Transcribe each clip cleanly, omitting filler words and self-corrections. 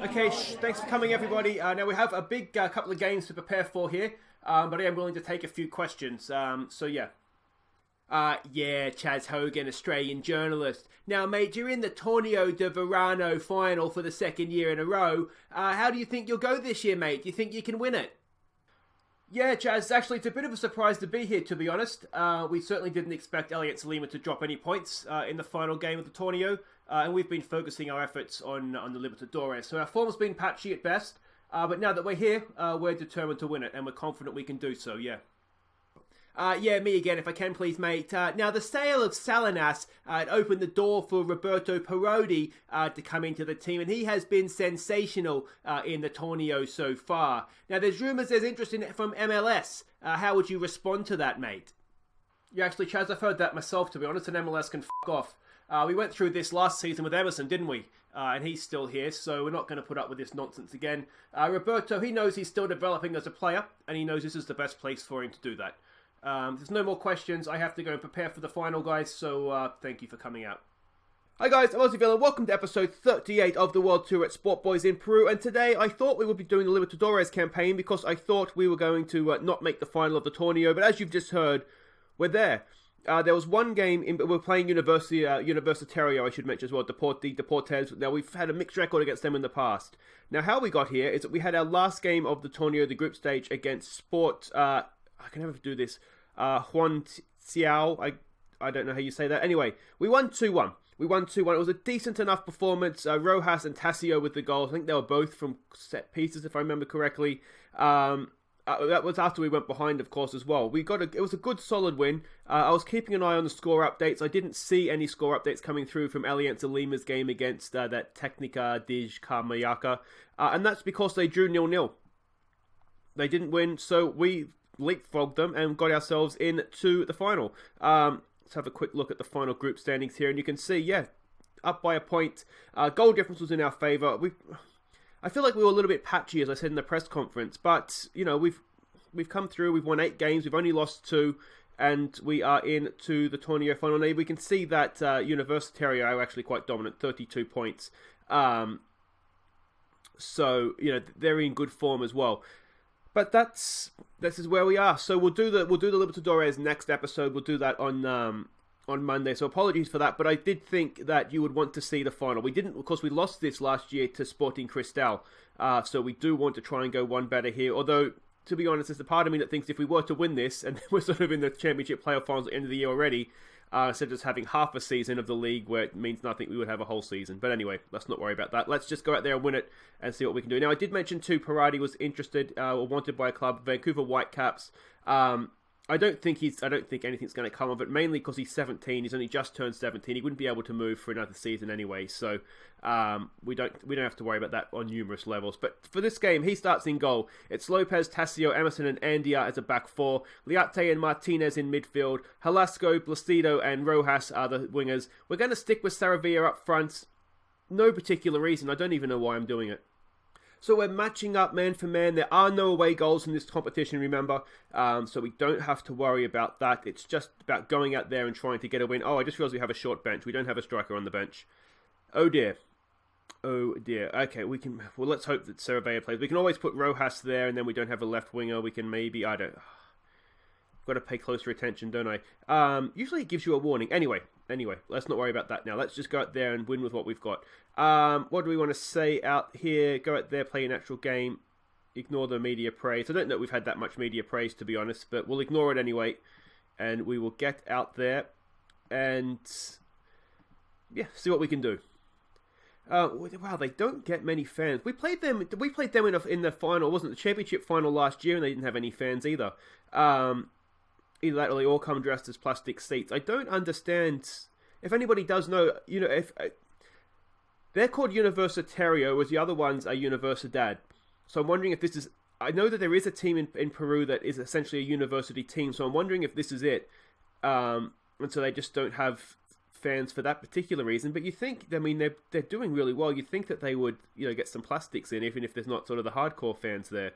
Okay, thanks for coming, everybody. Now we have a big couple of games to prepare for here, but I am willing to take a few questions. Yeah, Chaz Hogan, Australian journalist. Now, mate, you're in the Torneo de Verano Final for the second year in a row. How do you think you'll go this year, mate? Do you think you can win it? Yeah, Chaz, actually, it's a bit of a surprise to be here, to be honest. We certainly didn't expect Alianza Lima to drop any points in the final game of the Torneo, and we've been focusing our efforts on the Libertadores. So our form's been patchy at best, but now that we're here, we're determined to win it, and we're confident we can do so, yeah. Me again, if I can please, mate. Now, the sale of Salinas opened the door for Roberto Parodi to come into the team, and he has been sensational in the Torneo so far. Now, there's rumours there's interest in it from MLS. How would you respond to that, mate? Yeah, actually, Chaz, I've heard that myself, to be honest, and MLS can f*** off. We went through this last season with Emerson, didn't we? And he's still here, so we're not going to put up with this nonsense again. Roberto, he knows he's still developing as a player, and he knows this is the best place for him to do that. There's no more questions. I have to go and prepare for the final, guys, so thank you for coming out. Hi guys, I'm Aussie and welcome to episode 38 of the World Tour at Sport Boys in Peru, and today I thought we would be doing the Libertadores campaign because I thought we were going to not make the final of the Torneo, but as you've just heard, we're there. There was one game, we're playing Universitario, I should mention as well, Deportes. Now, we've had a mixed record against them in the past. Now, how we got here is that we had our last game of the Torneo, the group stage, against Sport, I can never do this, Juan Xiao, I don't know how you say that. Anyway, we won 2-1. It was a decent enough performance. Rojas and Tassio with the goals. I think they were both from set pieces, if I remember correctly. That was after we went behind, of course, as well. It was a good, solid win. I was keeping an eye on the score updates. I didn't see any score updates coming through from Alianza Lima's game against that Técnica de Camayaka. And that's because they drew 0-0. They didn't win, so we leapfrogged them and got ourselves into the final. Let's have a quick look at the final group standings here, and you can see, yeah, up by a point. Goal difference was in our favour. I feel like we were a little bit patchy, as I said in the press conference, but, you know, we've come through, we've won 8 games, we've only lost 2, and we are into the Torneo final. Now, we can see that Universitario are actually quite dominant, 32 points. So, you know, they're in good form as well. But this is where we are. So we'll do the Libertadores next episode. We'll do that on Monday. So apologies for that. But I did think that you would want to see the final. We didn't, of course, we lost this last year to Sporting Cristal. So we do want to try and go one better here. Although, to be honest, there's a part of me that thinks if we were to win this, and we're sort of in the championship playoff finals at the end of the year already, instead of just having half a season of the league where it means nothing, we would have a whole season. But anyway, let's not worry about that. Let's just go out there and win it and see what we can do. Now, I did mention too, Parati was interested or wanted by a club, Vancouver Whitecaps. I don't think anything's going to come of it, mainly because he's 17. He's only just turned 17. He wouldn't be able to move for another season anyway, so we don't have to worry about that on numerous levels. But for this game, he starts in goal. It's Lopez, Tassio, Emerson, and Andia as a back four. Liate and Martinez in midfield. Velasco, Placido, and Rojas are the wingers. We're going to stick with Saravia up front. No particular reason. I don't even know why I'm doing it. So we're matching up man for man. There are no away goals in this competition, remember. So we don't have to worry about that. It's just about going out there and trying to get a win. Oh, I just realized we have a short bench. We don't have a striker on the bench. Oh dear. Okay, well, let's hope that Saravia plays. We can always put Rojas there, and then we don't have a left winger. We can maybe, got to pay closer attention, don't I? Usually it gives you a warning. Anyway, let's not worry about that now. Let's just go out there and win with what we've got. What do we want to say out here? Go out there, play an actual game. Ignore the media praise. I don't know if we've had that much media praise, to be honest, but we'll ignore it anyway. And we will get out there and, yeah, see what we can do. Wow, they don't get many fans. We played them in the final, wasn't it? The championship final last year, and they didn't have any fans either. Either that or they all come dressed as plastic seats. I don't understand. If anybody does know, you know, if they're called Universitario, whereas the other ones are Universidad. So I'm wondering if this is. I know that there is a team in Peru that is essentially a university team. So I'm wondering if this is it. And so they just don't have fans for that particular reason. But you think, I mean, they're doing really well. You'd think that they would, you know, get some plastics in, even if there's not sort of the hardcore fans there.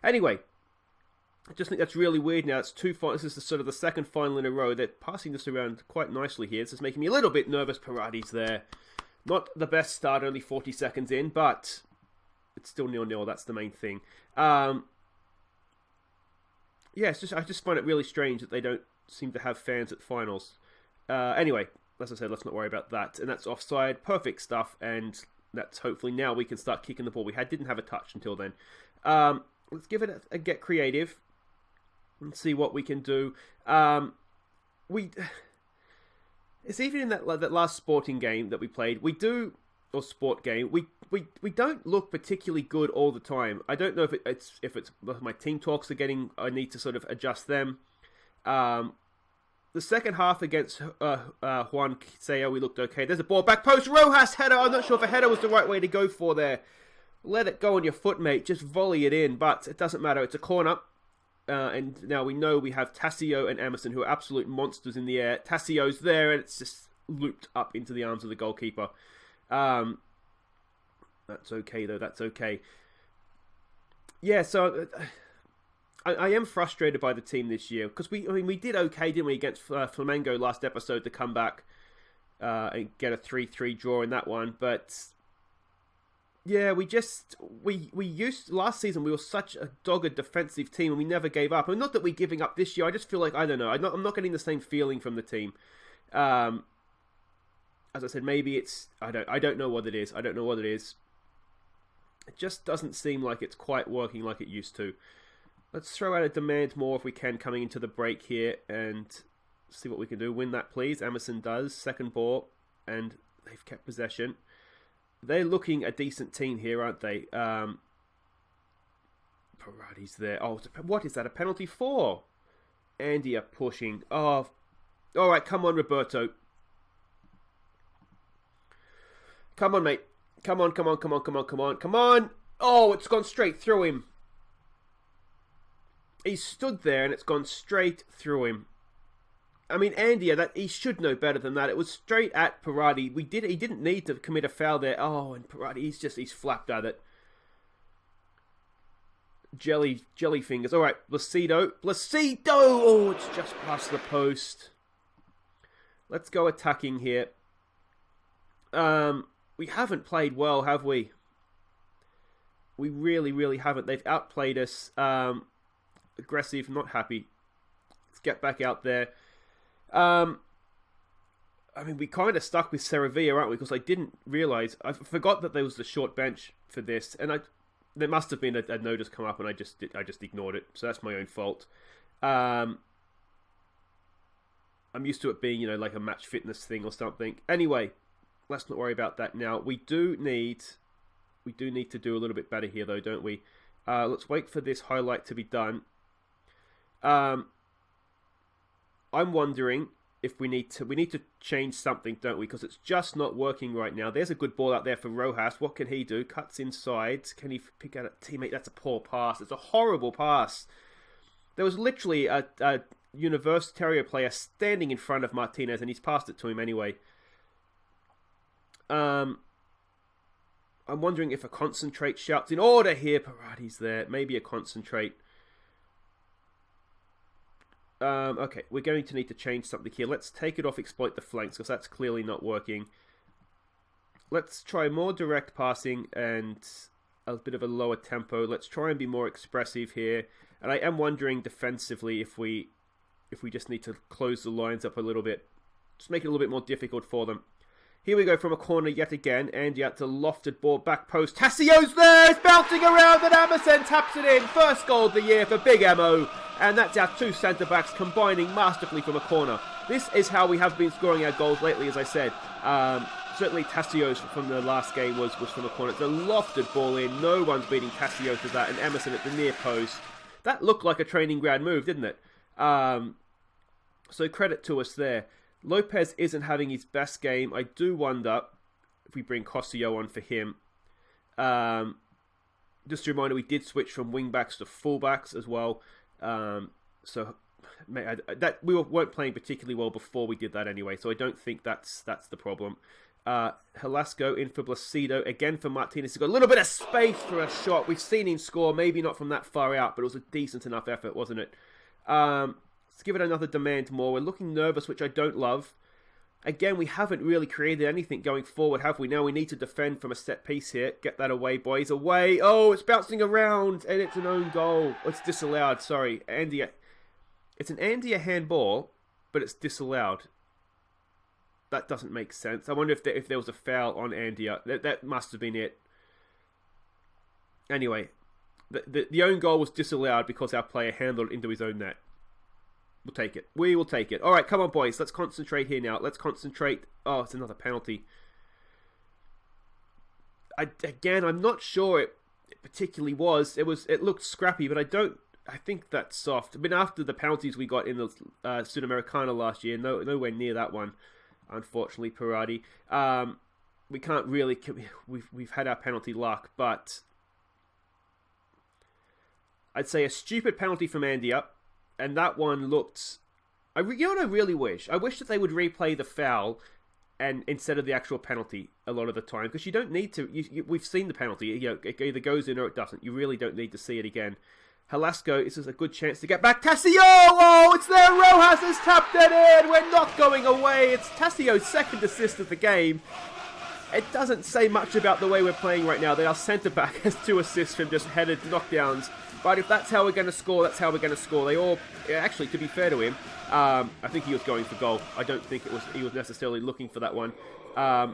Anyway. I just think that's really weird now. It's this is sort of the second final in a row. They're passing this around quite nicely here. This is making me a little bit nervous. Parati's there. Not the best start, only 40 seconds in, but it's still 0-0. That's the main thing. It's just I just find it really strange that they don't seem to have fans at finals. Anyway, as I said, let's not worry about that. And that's offside. Perfect stuff. And that's hopefully now we can start kicking the ball. We didn't have a touch until then. Let's give it a get creative and see what we can do. It's even in that last sporting game that we played. We don't look particularly good all the time. I don't know if it's my team talks are getting. I need to sort of adjust them. The second half against Juan Quiseo, we looked okay. There's a ball back post. Rojas header. I'm not sure if a header was the right way to go for there. Let it go on your foot, mate. Just volley it in. But it doesn't matter. It's a corner. And now we know we have Tassio and Emerson, who are absolute monsters in the air. Tassio's there, and it's just looped up into the arms of the goalkeeper. That's okay, though. That's okay. Yeah, so I am frustrated by the team this year because we did okay, didn't we, against Flamengo last episode to come back and get a 3-3 draw in that one. But yeah, we used last season. We were such a dogged defensive team, and we never gave up. And not that we're giving up this year. I just feel like I don't know. I'm not getting the same feeling from the team. As I said, maybe it's I don't know what it is. I don't know what it is. It just doesn't seem like it's quite working like it used to. Let's throw out a demand more if we can coming into the break here and see what we can do. Win that, please. Emerson does. Second ball, and they've kept possession. They're looking a decent team here, aren't they? Parati's there. Oh, what is that? A penalty for? Andy are pushing. Oh, all right. Come on, Roberto. Come on, mate. Come on. Oh, it's gone straight through him. He stood there and it's gone straight through him. I mean, Andy, he should know better than that. It was straight at Parati. He didn't need to commit a foul there. Oh, and Parati, he's flapped at it. Jelly fingers. All right, Placido. Oh, it's just past the post. Let's go attacking here. We haven't played well, have we? We really, really haven't. They've outplayed us. Aggressive, not happy. Let's get back out there. I mean, we kind of stuck with Saravia, aren't we? Because I didn't realise. I forgot that there was the short bench for this, and there must have been a notice come up, and I just ignored it. So that's my own fault. I'm used to it being, like a match fitness thing or something. Anyway, let's not worry about that now. We do need to do a little bit better here, though, don't we? Let's wait for this highlight to be done. I'm wondering if we need to change something, don't we? Because it's just not working right now. There's a good ball out there for Rojas. What can he do? Cuts inside. Can he pick out a teammate? That's a poor pass. It's a horrible pass. There was literally a Universitario player standing in front of Martinez, and he's passed it to him anyway. I'm wondering if a concentrate shouts in order here. Parati's there. Maybe a concentrate. Okay, we're going to need to change something here. Let's take it off exploit the flanks, because that's clearly not working. Let's try more direct passing and a bit of a lower tempo. Let's try and be more expressive here. And I am wondering defensively if we just need to close the lines up a little bit. Just make it a little bit more difficult for them. Here we go from a corner yet again. Andy out to lofted ball, back post. Tassio's there! It's bouncing around and Emerson taps it in. First goal of the year for Big Emo. And that's our two centre-backs combining masterfully from a corner. This is how we have been scoring our goals lately, as I said. Certainly Tassio's from the last game was from a corner. It's a lofted ball in. No one's beating Tassio to that. And Emerson at the near post. That looked like a training ground move, didn't it? So credit to us there. Lopez isn't having his best game. I do wonder if we bring Cosio on for him. Just a reminder, we did switch from wing-backs to full-backs as well. So that we weren't playing particularly well before we did that anyway, so I don't think that's the problem. Velasco in for Placido, again for Martinez. He's got a little bit of space for a shot. We've seen him score, maybe not from that far out, but it was a decent enough effort, wasn't it? Let's give it another demand more. We're looking nervous, which I don't love. Again, we haven't really created anything going forward, have we? Now we need to defend from a set piece here. Get that away, boys. Away. Oh, it's bouncing around, and it's an own goal. It's disallowed. Sorry, Andia. It's an Andia handball, but it's disallowed. That doesn't make sense. I wonder if there was a foul on Andia. That must have been it. Anyway, the own goal was disallowed because our player handled it into his own net. We'll take it. We will take it. All right, come on, boys. Let's concentrate here now. Let's concentrate. Oh, it's another penalty. I'm not sure it particularly was. It looked scrappy, but I think that's soft. I mean, after the penalties we got in the Sudamericana last year, nowhere near that one, unfortunately, Parati. We can't really... We've had our penalty luck, but... I'd say a stupid penalty from Andia. And that one looked... you know what I really wish? I wish that they would replay the foul and instead of the actual penalty a lot of the time. Because you don't need to... we've seen the penalty. It either goes in or it doesn't. You really don't need to see it again. Velasco, this is a good chance to get back. Tassio! Oh, it's there! Rojas has tapped it in! We're not going away! It's Tassio's second assist of the game. It doesn't say much about the way we're playing right now. That our centre-back has 2 assists from just headed knockdowns. But if that's how we're going to score, that's how we're going to score. They all... Actually, to be fair to him, I think he was going for goal. I don't think he was necessarily looking for that one. Oh,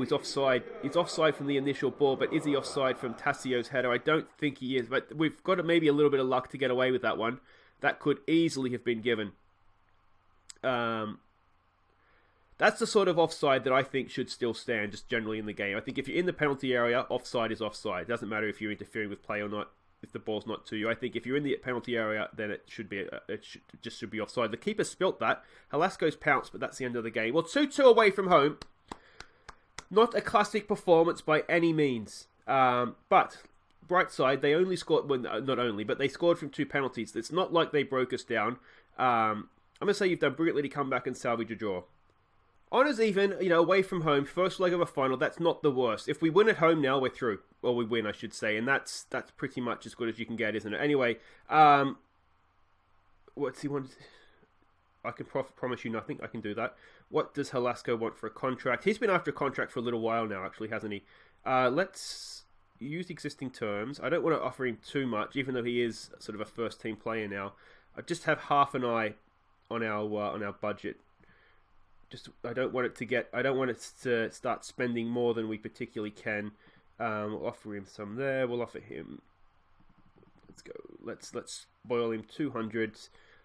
he's offside. He's offside from the initial ball, but is he offside from Tassio's header? I don't think he is, but we've got maybe a little bit of luck to get away with that one. That could easily have been given. That's the sort of offside that I think should still stand, just generally in the game. I think if you're in the penalty area, offside is offside. It doesn't matter if you're interfering with play or not, if the ball's not to you. I think if you're in the penalty area, then it should be offside. The keeper spilt that. Velasco's pounced, but that's the end of the game. Well, 2-2 away from home. Not a classic performance by any means. But, bright side, they only scored... Well, not only, but they scored from 2 penalties. It's not like they broke us down. I'm going to say you've done brilliantly to come back and salvage a draw. Honours even, away from home, first leg of a final, that's not the worst. If we win at home now, we're through. Or we win, I should say. And that's pretty much as good as you can get, isn't it? Anyway, what's he want? I can promise you nothing. I can do that. What does Velasco want for a contract? He's been after a contract for a little while now, actually, hasn't he? Let's use existing terms. I don't want to offer him too much, even though he is sort of a first-team player now. I just have half an eye on our budget. I don't want it to start spending more than we particularly can. We'll offer him some there. We'll offer him. Let's go. Let's boil him 200.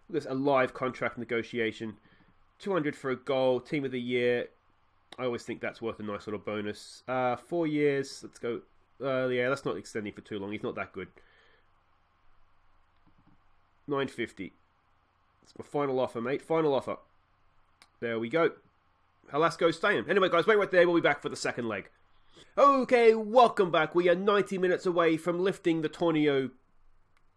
There's a live contract negotiation. 200 for a goal. Team of the year. I always think that's worth a nice little bonus. 4 years. Let's go. Yeah, let's not extend him for too long. He's not that good. 950. It's my final offer, mate. Final offer. There we go. Velasco staying. Anyway, guys, wait right there. We'll be back for the second leg. Okay, welcome back. We are 90 minutes away from lifting the Torneo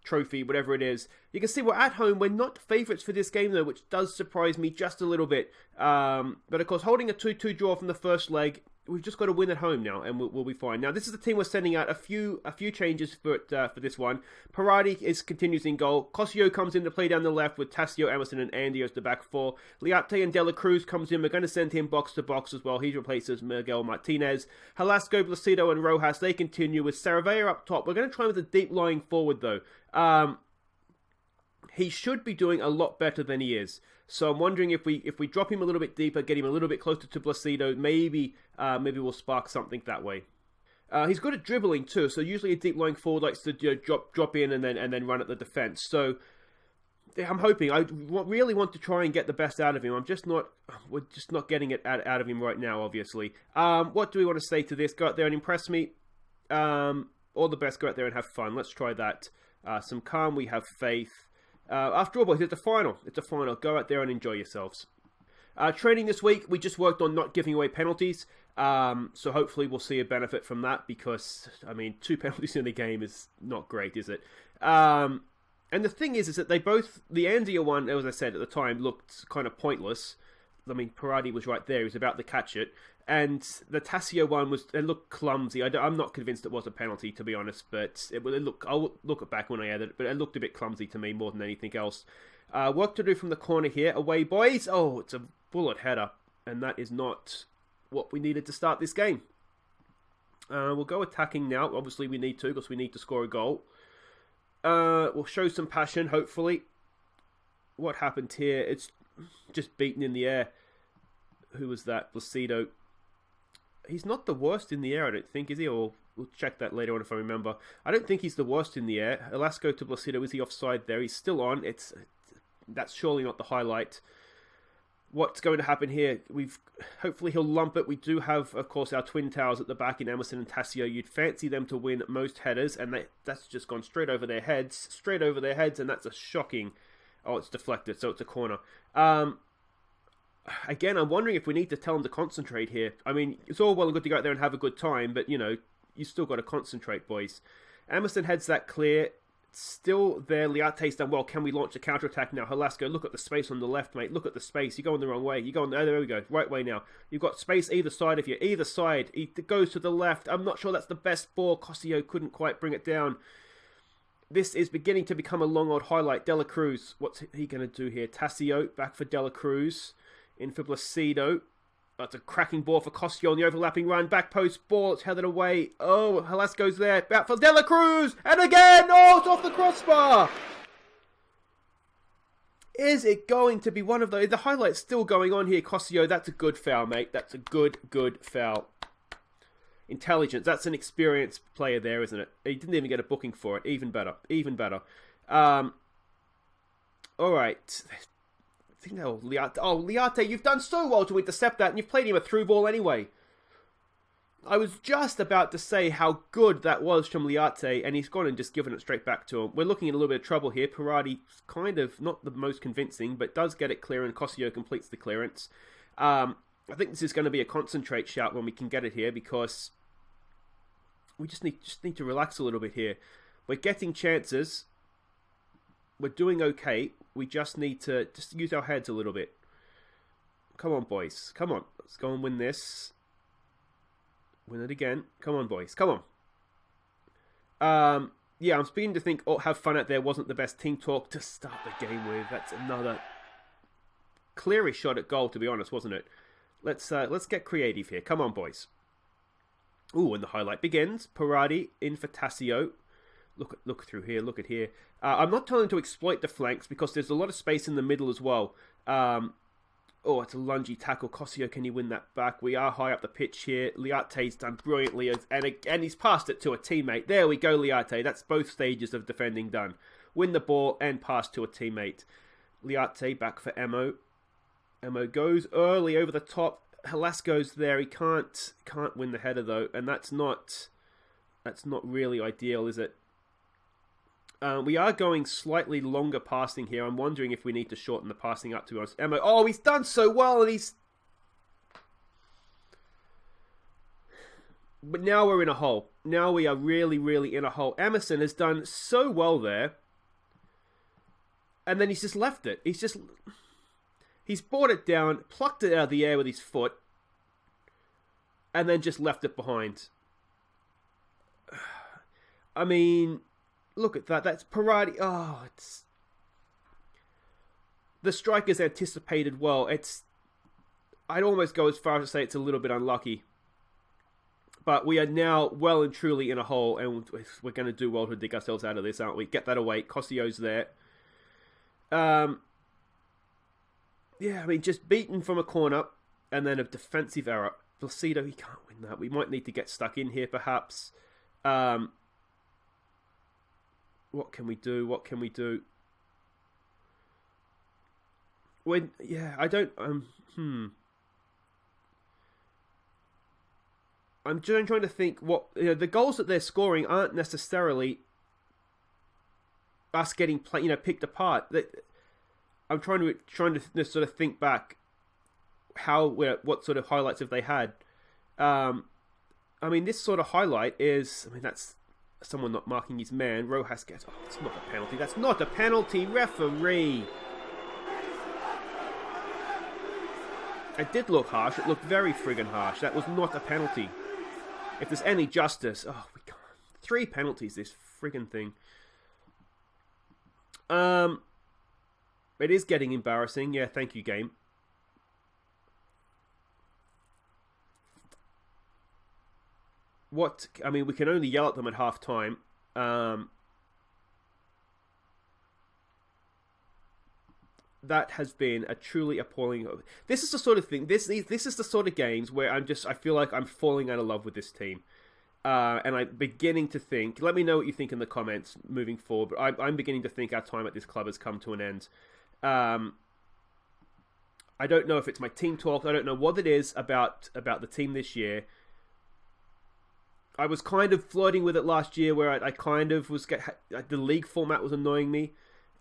trophy, whatever it is. You can see we're at home. We're not favourites for this game, though, which does surprise me just a little bit. But, of course, holding a 2-2 draw from the first leg, we've just got to win at home now, and we'll be fine. Now, this is the team we're sending out. A few changes for this one. Parati continues in goal. Cosio comes in to play down the left with Tassio, Emerson, and Andy as the back 4. Liate and Dela Cruz comes in. We're going to send him box to box as well. He replaces Miguel Martinez. Velasco, Placido, and Rojas, they continue with Saravea up top. We're going to try with a deep lying forward, though. He should be doing a lot better than he is. So I'm wondering if we drop him a little bit deeper, get him a little bit closer to Placido, maybe we'll spark something that way. He's good at dribbling too, so usually a deep lying forward likes to drop in and then run at the defense. So I'm hoping. I really want to try and get the best out of him. We're just not getting it out of him right now, obviously. What do we want to say to this? Go out there and impress me. All the best. Go out there and have fun. Let's try that. Some calm. We have faith. After all, boys, it's a final. It's a final. Go out there and enjoy yourselves. Training this week, we just worked on not giving away penalties. So hopefully we'll see a benefit from that because, 2 penalties in the game is not great, is it? And the thing is that the Andia one, as I said at the time, looked kind of pointless. Parati was right there. He was about to catch it. And the Tassio one it looked clumsy. I'm not convinced it was a penalty, to be honest. But I'll look it back when I edit it. But it looked a bit clumsy to me more than anything else. Work to do from the corner here. Away, boys. Oh, it's a bullet header. And that is not what we needed to start this game. We'll go attacking now. Obviously, we need to because we need to score a goal. We'll show some passion, hopefully. What happened here? It's just beaten in the air. Who was that? Placido. He's not the worst in the air, I don't think, is he? Or we'll check that later on if I remember. I don't think he's the worst in the air. Velasco to Placido. Is he offside there? He's still on. That's surely not the highlight. What's going to happen here? Hopefully he'll lump it. We do have, of course, our twin towers at the back in Emerson and Tassio. You'd fancy them to win most headers, and that's just gone straight over their heads, and that's a shocking. Oh, it's deflected, so it's a corner. Again, I'm wondering if we need to tell them to concentrate here. I mean, it's all well and good to go out there and have a good time, but, you still got to concentrate, boys. Emerson heads that clear. Still there. Liate's done well. Can we launch a counter-attack now? Velasco, look at the space on the left, mate. Look at the space. You're going the wrong way. You're going there. There we go. Right way now. You've got space either side of you. Either side. It goes to the left. I'm not sure that's the best ball. Cosio couldn't quite bring it down. This is beginning to become a long old highlight. Dela Cruz. What's he going to do here? Tassio back for Dela Cruz. In for Placido. That's a cracking ball for Cosio on the overlapping run. Back post ball. It's headed away. Oh, Velasco's there. Back for Dela Cruz. And again. Oh, it's off the crossbar. Is it going to be one of those? The highlight's still going on here. Cosio, that's a good foul, mate. That's a good foul. Intelligence. That's an experienced player there, isn't it? He didn't even get a booking for it. Even better. All right. I think Liate. Oh, Liate, you've done so well to intercept that, and you've played him a through ball anyway. I was just about to say how good that was from Liate, and he's gone and just given it straight back to him. We're looking at a little bit of trouble here. Parati's kind of not the most convincing, but does get it clear, and Cosio completes the clearance. I think this is going to be a concentrate shout when we can get it here, because we just need to relax a little bit here. We're getting chances. We're doing okay. We just need to use our heads a little bit. Come on, boys. Come on. Let's go and win this. Win it again. Come on, boys. Come on. Yeah, I'm beginning to think, have fun out there wasn't the best team talk to start the game with. That's another clearish shot at goal, to be honest, wasn't it? Let's get creative here. Come on, boys. Ooh, and the highlight begins. Parati in for Tassio. Look through here. Look at here. I'm not telling them to exploit the flanks because there's a lot of space in the middle as well. It's a lungy tackle. Cosio, can you win that back? We are high up the pitch here. Liate's done brilliantly, and he's passed it to a teammate. There we go, Liate. That's both stages of defending done. Win the ball and pass to a teammate. Liate back for Emo. Emo goes early over the top. Velasco's there. He can't win the header though, and that's not really ideal, is it? We are going slightly longer passing here. I'm wondering if we need to shorten the passing up, to be honest. Emo, he's done so well, and But now we're in a hole. Now we are really, really in a hole. Emerson has done so well there. And then he's just left it. He's brought it down, plucked it out of the air with his foot, and then just left it behind. I mean, look at that. That's Parati. The striker's anticipated well. I'd almost go as far as to say it's a little bit unlucky. But we are now well and truly in a hole, and we're going to do well to dig ourselves out of this, aren't we? Get that away. Cosio's there. Yeah, I mean, just beaten from a corner, and then a defensive error. Placido, he can't win that. We might need to get stuck in here, perhaps. What can we do? I'm just trying to think the goals that they're scoring aren't necessarily us getting picked apart. I'm trying to sort of think back what sort of highlights have they had. I mean, this sort of highlight is, that's someone not marking his man. Rojas gets, it's not a penalty. That's not a penalty, referee. It did look harsh. It looked very friggin' harsh. That was not a penalty. If there's any justice, we can't. 3 penalties, this friggin' thing. It is getting embarrassing. Yeah, thank you, game. we can only yell at them at half time. That has been a truly appalling. This is the sort of thing. This is the sort of games where I feel like I'm falling out of love with this team, and I'm beginning to think. Let me know what you think in the comments moving forward. But I'm beginning to think our time at this club has come to an end. I don't know if it's my team talk. I don't know what it is about the team this year. I was kind of flirting with it last year, where I kind of was the league format was annoying me.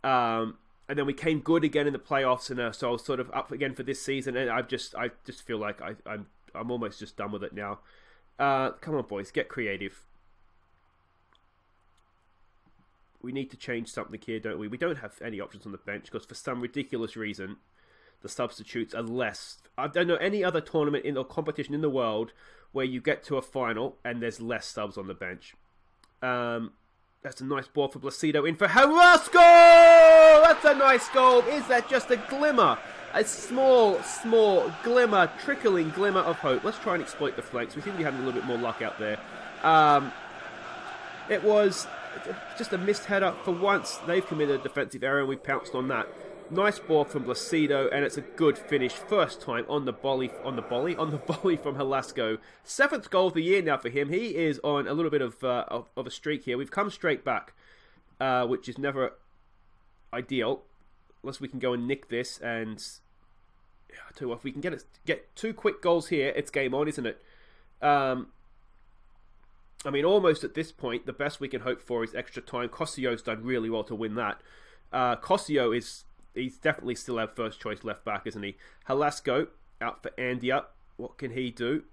And then we came good again in the playoffs, and so I was sort of up again for this season. And I just feel like I'm almost just done with it now. Come on, boys, get creative. We need to change something here, don't we? We don't have any options on the bench because for some ridiculous reason, the substitutes are less. I don't know any other tournament or competition in the world where you get to a final and there's less subs on the bench. That's a nice ball for Placido in for Carrasco! That's a nice goal. Is that just a glimmer? A small glimmer, trickling glimmer of hope. Let's try and exploit the flanks. We seem to be having a little bit more luck out there. It was just a missed header. For once, they've committed a defensive error and we pounced on that. Nice ball from Placido, and it's a good finish. First time on the volley from Carrasco. 7th goal of the year now for him. He is on a little bit of a streak here. We've come straight back, which is never ideal, unless we can go and nick this. And I tell you what, if we can get 2 quick goals here, it's game on, isn't it? I mean, almost at this point, the best we can hope for is extra time. Cosio's done really well to win that. Cosio he's definitely still our first choice left back, isn't he? Carrasco out for Andia. What can he do?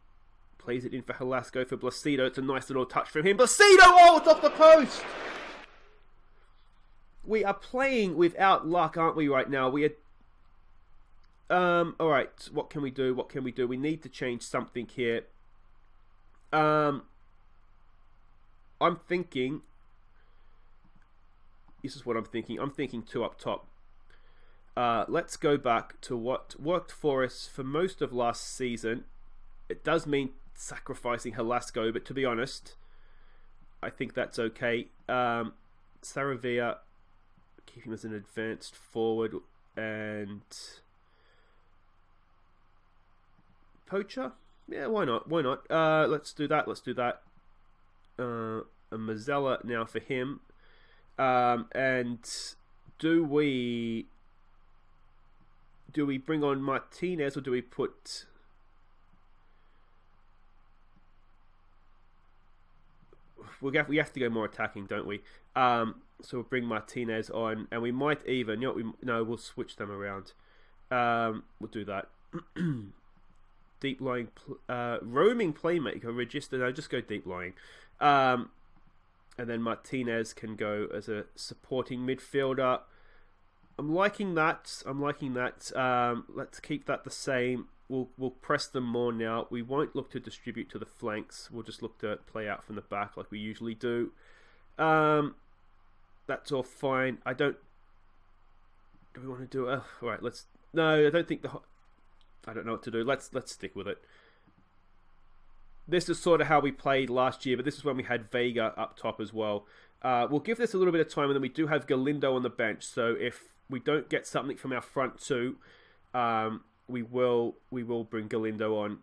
Plays it in for Carrasco for Placido. It's a nice little touch from him. Placido! Oh, it's off the post! We are playing without luck, aren't we, right now? We are... Alright, what can we do? We need to change something here. I'm thinking... This is what I'm thinking. I'm thinking 2 up top. Let's go back to what worked for us for most of last season. It does mean sacrificing Carrasco, but to be honest, I think that's okay. Saravia, keep him as an advanced forward, and Poacher? Yeah, why not? Let's do that. A Mazzella now for him. And do we bring on Martinez, or do we put... We have to go more attacking, don't we? So we'll bring Martinez on, and we might even... we'll switch them around. We'll do that. Deep lying... roaming playmaker, register... No, just go deep lying. And then Martinez can go as a supporting midfielder. I'm liking that. Let's keep that the same. We'll press them more now. We won't look to distribute to the flanks. We'll just look to play out from the back like we usually do. That's all fine. Do we want to do it? All right, let's... No, I don't think I don't know what to do. Let's stick with it. This is sort of how we played last year, but this is when we had Vega up top as well. We'll give this a little bit of time, and then we do have Galindo on the bench. So if we don't get something from our front two, we will bring Galindo on.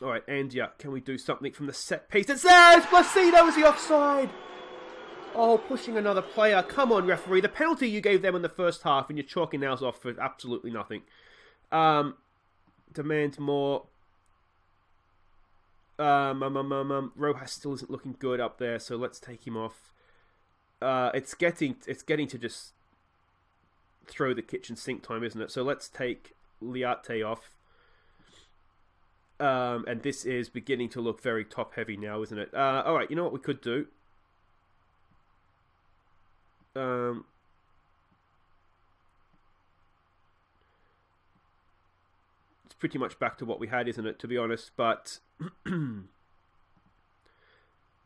All right, Andia, can we do something from the set piece? It's there! It's Placido! Is he offside? Oh, pushing another player. Come on, referee. The penalty you gave them in the first half, and you're chalking ours off for absolutely nothing. Demand more. Rojas still isn't looking good up there, so let's take him off. It's getting to just throw the kitchen sink time, isn't it? So let's take Liate off. And this is beginning to look very top heavy now, isn't it? Alright, you know what we could do? It's pretty much back to what we had, isn't it, to be honest? But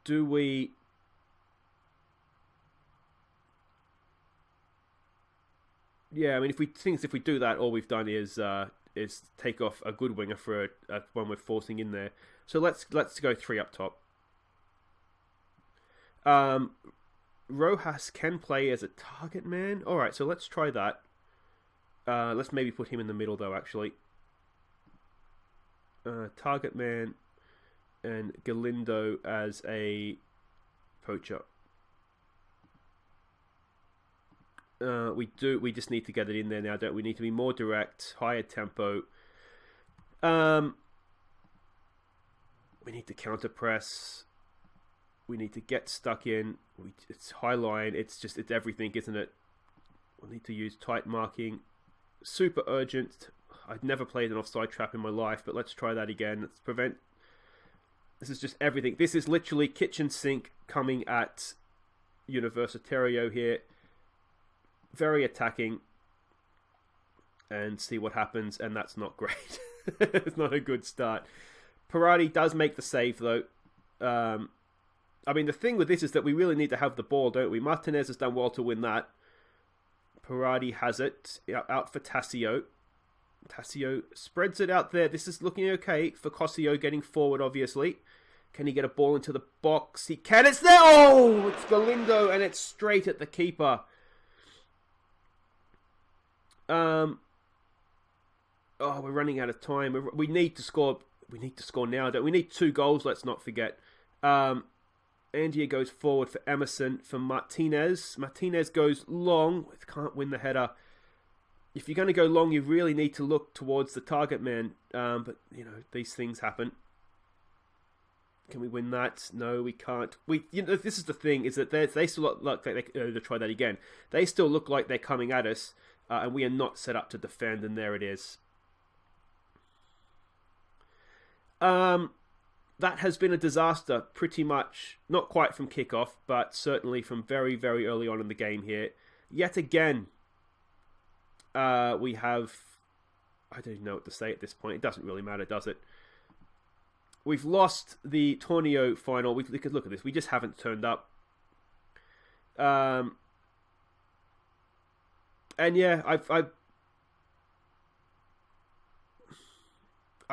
do we... Yeah, I mean, if we do that, all we've done is is take off a good winger for one we're forcing in there. So let's go 3 up top. Rojas can play as a target man. All right, so let's try that. Let's maybe put him in the middle though. Actually, target man, and Galindo as a poacher. We just need to get it in there now, don't we? Need to be more direct, higher tempo. We need to counter press. We need to get stuck in. It's high line. It's everything, isn't it? We need to use tight marking. Super urgent. I've never played an offside trap in my life, but let's try that again. Let's prevent. This is just everything. This is literally kitchen sink coming at Universitario here. Very attacking. And see what happens, and that's not great. It's not a good start. Parati does make the save, though. I mean, the thing with this is that we really need to have the ball, don't we? Martinez has done well to win that. Parati has it. Out for Tassio. Tassio spreads it out there. This is looking okay for Cosio getting forward, obviously. Can he get a ball into the box? He can. It's there! Oh! It's Galindo, and it's straight at the keeper. Oh, we're running out of time. We need to score. We need to score now. Don't we? Need 2 goals, let's not forget. Andia goes forward for Emerson, for Martinez. Martinez goes long. Can't win the header. If you're going to go long, you really need to look towards the target man. But, these things happen. Can we win that? No, we can't. This is the thing, is that they still look like they try that again. They still look like they're coming at us, and we are not set up to defend, and there it is. That has been a disaster, pretty much. Not quite from kickoff, but certainly from very, very early on in the game here. Yet again, we have... I don't even know what to say at this point. It doesn't really matter, does it? We've lost the Torneo final. We could look at this. We just haven't turned up. And yeah, I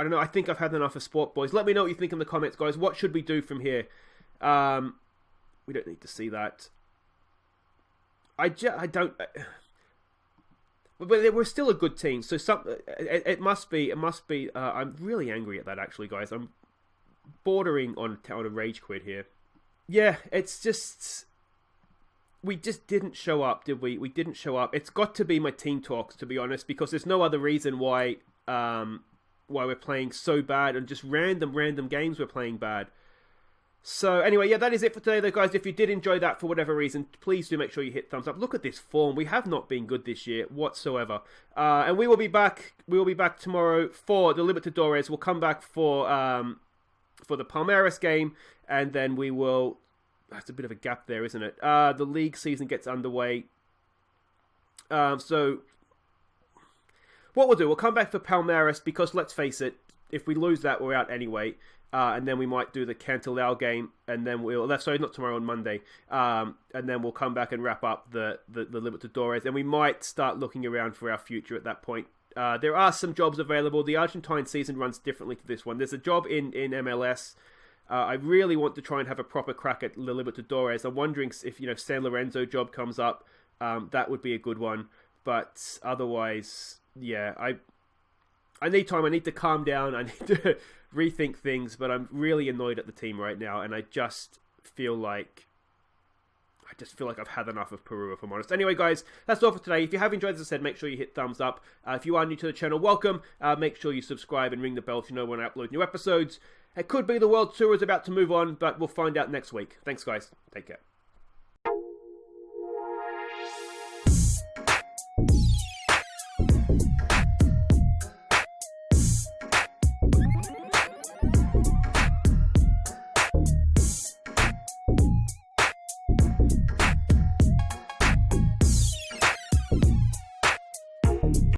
don't know. I think I've had enough of sport, boys. Let me know what you think in the comments, guys. What should we do from here? We don't need to see that. I don't... But we're still a good team, so it must be. I'm really angry at that, actually, guys. I'm bordering on a rage quit here. Yeah, it's just... We just didn't show up, did we? We didn't show up. It's got to be my team talks, to be honest, because there's no other reason why we're playing so bad, and just random games we're playing bad. So anyway, yeah, that is it for today, though, guys. If you did enjoy that for whatever reason, please do make sure you hit thumbs up. Look at this form. We have not been good this year whatsoever. And we will be back. We will be back tomorrow for the Libertadores. We'll come back for the Palmeiras game, and then we will... That's a bit of a gap there, isn't it? The league season gets underway. So what we'll do, we'll come back for Palmeiras, because let's face it, if we lose that, we're out anyway. And then we might do the Cantilao game, and then sorry, not tomorrow, on Monday. And then we'll come back and wrap up the Libertadores, and we might start looking around for our future at that point. There are some jobs available. The Argentine season runs differently to this one. There's a job in MLS. I really want to try and have a proper crack at the Libertadores. I'm wondering if San Lorenzo job comes up, that would be a good one. But otherwise, yeah, I need time. I need to calm down. I need to rethink things. But I'm really annoyed at the team right now, and I just feel like I've had enough of Peru, if I'm honest. Anyway, guys, that's all for today. If you have enjoyed, as I said, make sure you hit thumbs up. If you are new to the channel, welcome. Make sure you subscribe and ring the bell to know when I upload new episodes. It could be the World Tour is about to move on, but we'll find out next week. Thanks, guys. Take care.